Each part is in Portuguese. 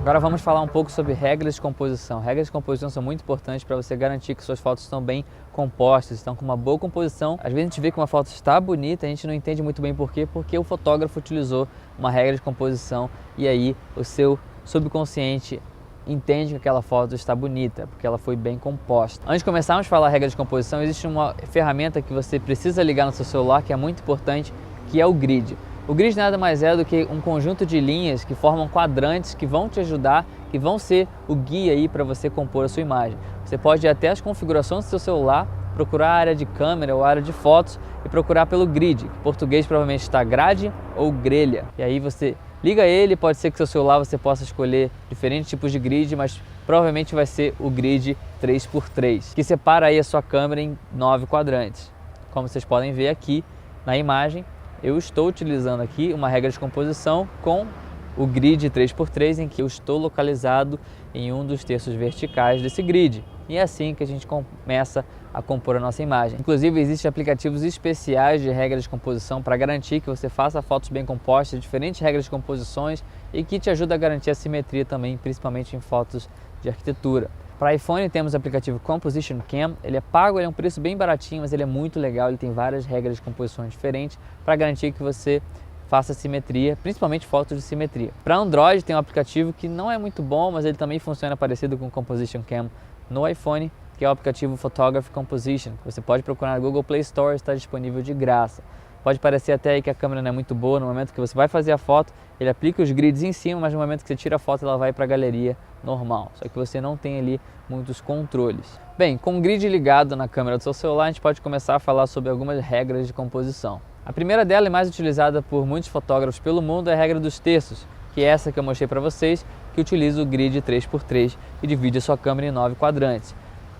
Agora vamos falar um pouco sobre regras de composição. Regras de composição são muito importantes para você garantir que suas fotos estão bem compostas, estão com uma boa composição. Às vezes a gente vê que uma foto está bonita, a gente não entende muito bem por quê, porque o fotógrafo utilizou uma regra de composição e aí o seu subconsciente entende que aquela foto está bonita, porque ela foi bem composta. Antes de começarmos a falar a regra de composição, existe uma ferramenta que você precisa ligar no seu celular, que é muito importante, que é o grid. O grid nada mais é do que um conjunto de linhas que formam quadrantes que vão te ajudar, que vão ser o guia aí para você compor a sua imagem. Você pode ir até as configurações do seu celular, procurar a área de câmera ou a área de fotos e procurar pelo grid, que em português provavelmente está grade ou grelha. E aí você liga ele, pode ser que seu celular você possa escolher diferentes tipos de grid, mas provavelmente vai ser o grid 3x3, que separa aí a sua câmera em 9 quadrantes. Como vocês podem ver aqui na imagem, eu estou utilizando aqui uma regra de composição com o grid 3x3, em que eu estou localizado em um dos terços verticais desse grid. E é assim que a gente começa a compor a nossa imagem. Inclusive, existem aplicativos especiais de regras de composição para garantir que você faça fotos bem compostas, diferentes regras de composições e que te ajuda a garantir a simetria também, principalmente em fotos de arquitetura. Para iPhone temos o aplicativo Composition Cam, ele é pago, ele é um preço bem baratinho, mas ele é muito legal, ele tem várias regras de composições diferentes para garantir que você faça simetria, principalmente fotos de simetria. Para Android tem um aplicativo que não é muito bom, mas ele também funciona parecido com o Composition Cam no iPhone, que é o aplicativo Photography Composition. Você pode procurar no Google Play Store, está disponível de graça. Pode parecer até aí que a câmera não é muito boa, no momento que você vai fazer a foto, ele aplica os grids em cima, mas no momento que você tira a foto ela vai para a galeria normal, só que você não tem ali muitos controles. Bem, com o grid ligado na câmera do seu celular, a gente pode começar a falar sobre algumas regras de composição. A primeira dela e mais utilizada por muitos fotógrafos pelo mundo é a regra dos terços, que é essa que eu mostrei para vocês, que utiliza o grid 3x3 e divide a sua câmera em 9 quadrantes.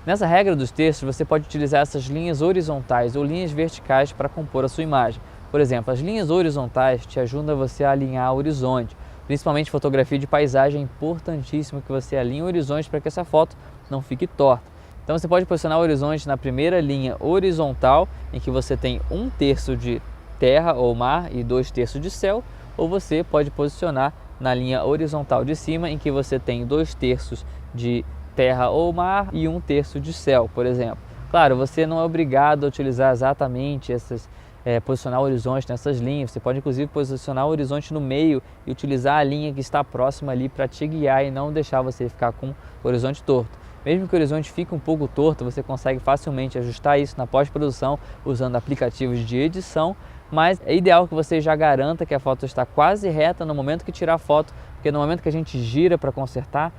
Nessa regra dos terços, você pode utilizar essas linhas horizontais ou linhas verticais para compor a sua imagem. Por exemplo, as linhas horizontais te ajudam você a alinhar o horizonte, principalmente fotografia de paisagem, é importantíssimo que você alinhe o horizonte para que essa foto não fique torta. Então você pode posicionar o horizonte na primeira linha horizontal, em que você tem 1/3 de terra ou mar e 2/3 de céu, ou você pode posicionar na linha horizontal de cima, em que você tem 2/3 de terra ou mar e 1/3 de céu, por exemplo. Claro, você não é obrigado a utilizar exatamente posicionar o horizonte nessas linhas. Você pode inclusive posicionar o horizonte no meio e utilizar a linha que está próxima ali para te guiar e não deixar você ficar com o horizonte torto. Mesmo que o horizonte fique um pouco torto, você consegue facilmente ajustar isso na pós-produção usando aplicativos de edição, mas é ideal que você já garanta que a foto está quase reta no momento que tirar a foto, porque no momento que a gente gira para consertar,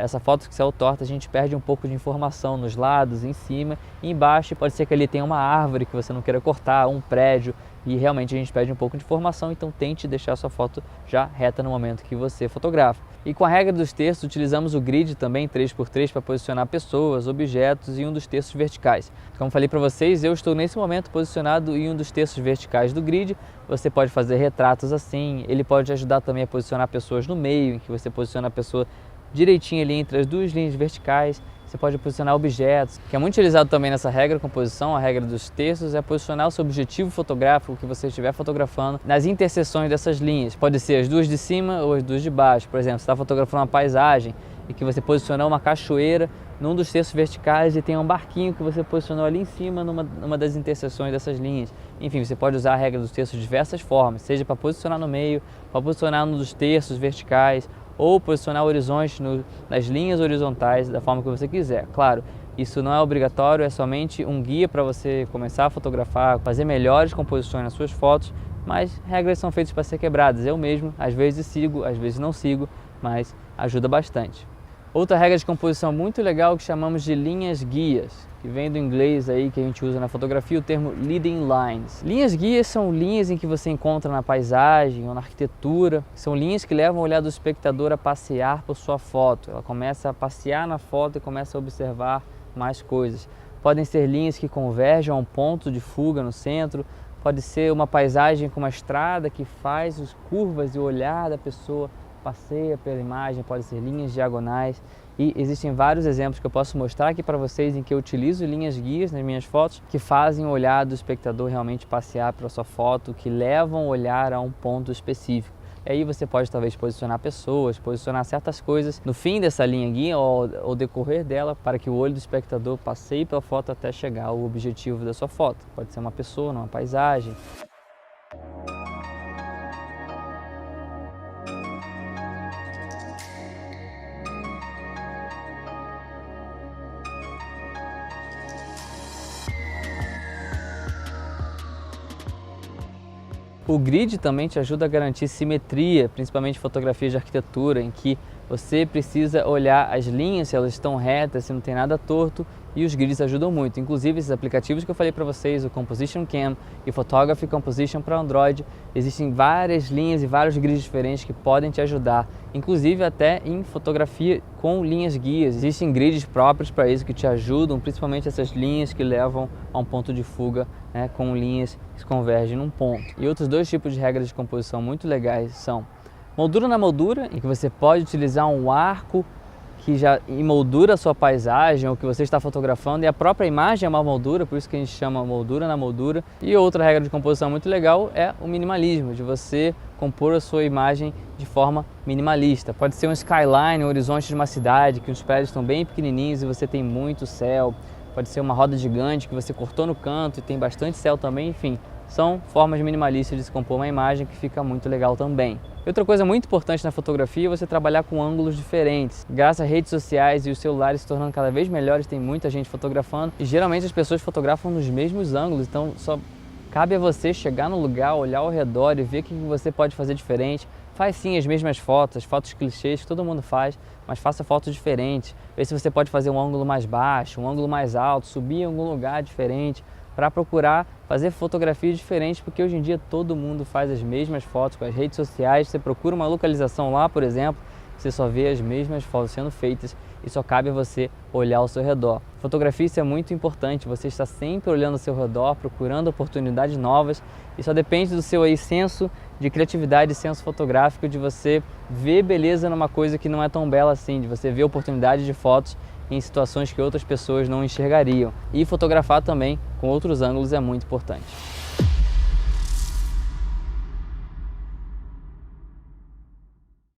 essa foto que saiu torta, a gente perde um pouco de informação nos lados, em cima e embaixo. Pode ser que ali tenha uma árvore que você não queira cortar, um prédio, e realmente a gente perde um pouco de informação, então tente deixar a sua foto já reta no momento que você fotografa. E com a regra dos terços, utilizamos o grid também 3x3 para posicionar pessoas, objetos e um dos terços verticais. Como falei para vocês, eu estou nesse momento posicionado em um dos terços verticais do grid. Você pode fazer retratos assim, ele pode ajudar também a posicionar pessoas no meio, em que você posiciona a pessoa direitinho ali entre as duas linhas verticais. Você pode posicionar objetos, que é muito utilizado também nessa regra de composição, a regra dos terços, é posicionar o seu objetivo fotográfico que você estiver fotografando nas interseções dessas linhas. Pode ser as duas de cima ou as duas de baixo. Por exemplo, você está fotografando uma paisagem e que você posicionou uma cachoeira num dos terços verticais e tem um barquinho que você posicionou ali em cima numa das interseções dessas linhas. Enfim, você pode usar a regra dos terços de diversas formas, seja para posicionar no meio, para posicionar num dos terços verticais, ou posicionar o horizonte nas linhas horizontais da forma que você quiser. Claro, isso não é obrigatório, é somente um guia para você começar a fotografar, fazer melhores composições nas suas fotos, mas regras são feitas para ser quebradas. Eu mesmo, às vezes sigo, às vezes não sigo, mas ajuda bastante. Outra regra de composição muito legal que chamamos de linhas guias, que vem do inglês aí que a gente usa na fotografia, o termo leading lines. Linhas guias são linhas em que você encontra na paisagem ou na arquitetura, são linhas que levam o olhar do espectador a passear por sua foto. Ela começa a passear na foto e começa a observar mais coisas. Podem ser linhas que convergem a um ponto de fuga no centro, pode ser uma paisagem com uma estrada que faz as curvas e o olhar da pessoa passeia pela imagem, pode ser linhas diagonais, e existem vários exemplos que eu posso mostrar aqui para vocês em que eu utilizo linhas guias nas minhas fotos que fazem o olhar do espectador realmente passear pela sua foto, que levam o olhar a um ponto específico. E aí você pode talvez posicionar pessoas, posicionar certas coisas no fim dessa linha guia ou decorrer dela para que o olho do espectador passeie pela foto até chegar ao objetivo da sua foto. Pode ser uma pessoa, uma paisagem. O grid também te ajuda a garantir simetria, principalmente em fotografia de arquitetura, em que você precisa olhar as linhas, se elas estão retas, se não tem nada torto, e os grids ajudam muito. Inclusive esses aplicativos que eu falei para vocês, o Composition Cam e Photography Composition para Android, existem várias linhas e vários grids diferentes que podem te ajudar, inclusive até em fotografia com linhas guias. Existem grids próprios para isso que te ajudam, principalmente essas linhas que levam a um ponto de fuga, né, com linhas que convergem num ponto. E outros dois tipos de regras de composição muito legais são moldura na moldura, em que você pode utilizar um arco que já emoldura a sua paisagem ou que você está fotografando, e a própria imagem é uma moldura, por isso que a gente chama moldura na moldura. E outra regra de composição muito legal é o minimalismo, de você compor a sua imagem de forma minimalista. Pode ser um skyline, um horizonte de uma cidade, que os prédios estão bem pequenininhos e você tem muito céu. Pode ser uma roda gigante que você cortou no canto e tem bastante céu também, enfim. São formas minimalistas de se compor uma imagem que fica muito legal também. Outra coisa muito importante na fotografia é você trabalhar com ângulos diferentes. Graças às redes sociais e os celulares se tornando cada vez melhores, tem muita gente fotografando e geralmente as pessoas fotografam nos mesmos ângulos, então só cabe a você chegar no lugar, olhar ao redor e ver o que você pode fazer diferente. Faz sim as mesmas fotos, as fotos clichês que todo mundo faz, mas faça fotos diferentes. Vê se você pode fazer um ângulo mais baixo, um ângulo mais alto, subir em algum lugar diferente, para procurar fazer fotografias diferentes, porque hoje em dia todo mundo faz as mesmas fotos com as redes sociais. Você procura uma localização lá, por exemplo, você só vê as mesmas fotos sendo feitas e só cabe a você olhar ao seu redor. Fotografia, isso é muito importante, você está sempre olhando ao seu redor, procurando oportunidades novas, e só depende do seu aí senso de criatividade, senso fotográfico, de você ver beleza numa coisa que não é tão bela assim, de você ver oportunidades de fotos em situações que outras pessoas não enxergariam. E fotografar também com outros ângulos é muito importante.